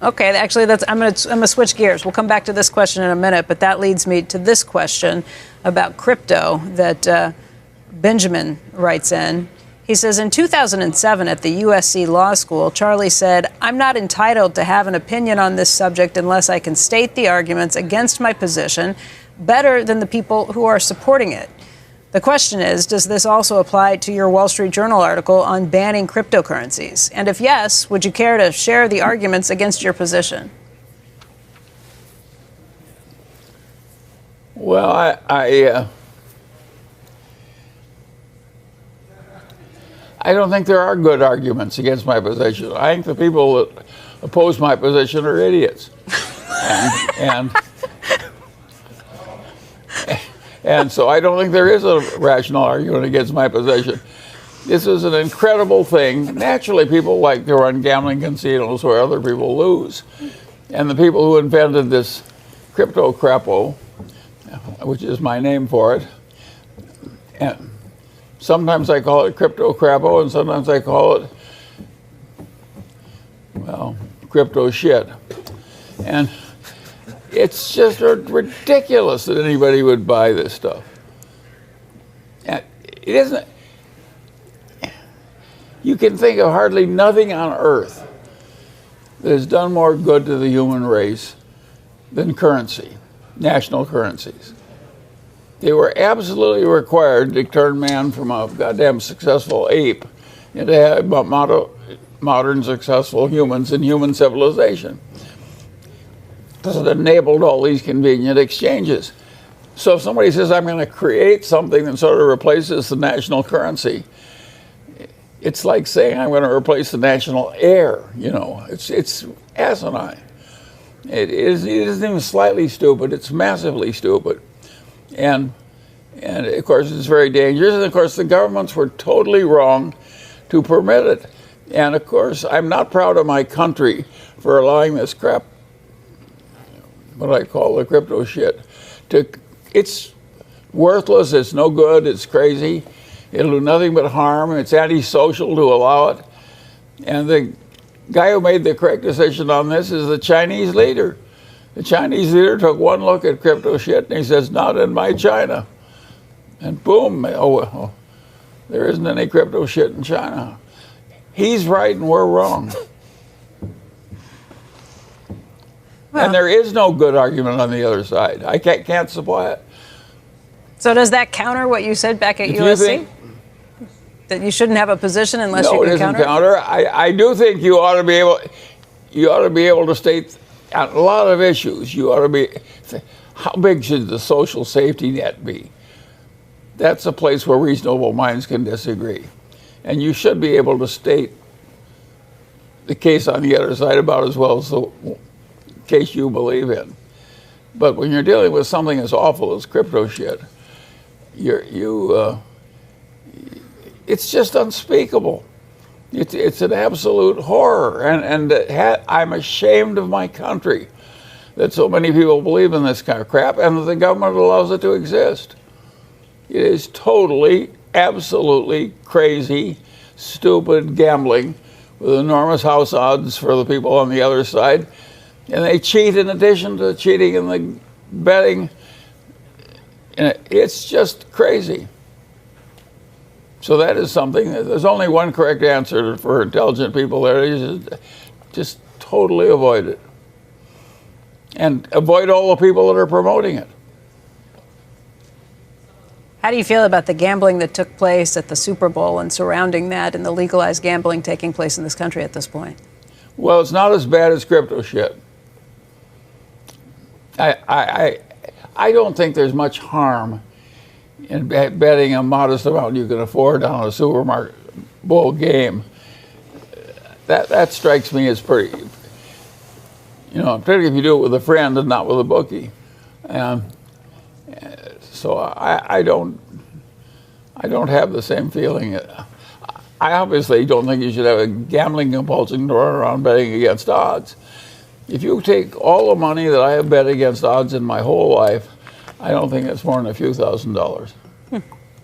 Okay, actually, I'm gonna switch gears. We'll come back to this question in a minute, but that leads me to this question about crypto that Benjamin writes in. He says, in 2007 at the USC Law School, Charlie said, "I'm not entitled to have an opinion on this subject unless I can state the arguments against my position better than the people who are supporting it." The question is, does this also apply to your Wall Street Journal article on banning cryptocurrencies? And if yes, would you care to share the arguments against your position? Well, I don't think there are good arguments against my position. I think the people that oppose my position are idiots. And so I don't think there is a rational argument against my position. This is an incredible thing. Naturally, people like to run gambling casinos where other people lose. And the people who invented this crypto crapo, which is my name for it, and sometimes I call it crypto crapo, and sometimes I call it, well, crypto shit. And it's just ridiculous that anybody would buy this stuff. And it isn't. You can think of hardly nothing on earth that has done more good to the human race than currency, national currencies. They were absolutely required to turn man from a goddamn successful ape into modern successful humans in human civilization. Because it enabled all these convenient exchanges. So if somebody says, I'm going to create something that sort of replaces the national currency, it's like saying I'm going to replace the national air. You know, it's asinine. It isn't even slightly stupid. It's massively stupid. And of course, it's very dangerous. And of course, the governments were totally wrong to permit it. And of course, I'm not proud of my country for allowing this crap, what I call the crypto shit. It's worthless, it's no good, it's crazy, it'll do nothing but harm, it's antisocial to allow it. And the guy who made the correct decision on this is the Chinese leader. The Chinese leader took one look at crypto shit and he says, not in my China. And boom, well, there isn't any crypto shit in China. He's right and we're wrong. And there is no good argument on the other side. I can't supply it. So does that counter what you said back at USC? That you shouldn't have a position unless you can counter? No, it isn't counter. I do think you ought to be able to state on a lot of issues. You ought to be, how big should the social safety net be? That's a place where reasonable minds can disagree. And you should be able to state the case on the other side about as well as the case you believe in. But when you're dealing with something as awful as crypto shit, it's just unspeakable. It's an absolute horror, and I'm ashamed of my country that so many people believe in this kind of crap and that the government allows it to exist. It is totally, absolutely crazy, stupid gambling with enormous house odds for the people on the other side. And they cheat in addition to cheating in the betting. And it's just crazy. So that is something, there's only one correct answer for intelligent people there, is just totally avoid it. And avoid all the people that are promoting it. How do you feel about the gambling that took place at the Super Bowl and surrounding that and the legalized gambling taking place in this country at this point? Well, it's not as bad as crypto shit. I don't think there's much harm in betting a modest amount you can afford on a Super Bowl game. That strikes me as pretty, particularly if you do it with a friend and not with a bookie. So I don't have the same feeling. I obviously don't think you should have a gambling compulsion to run around betting against odds. If you take all the money that I have bet against odds in my whole life, I don't think it's more than a few $1,000s.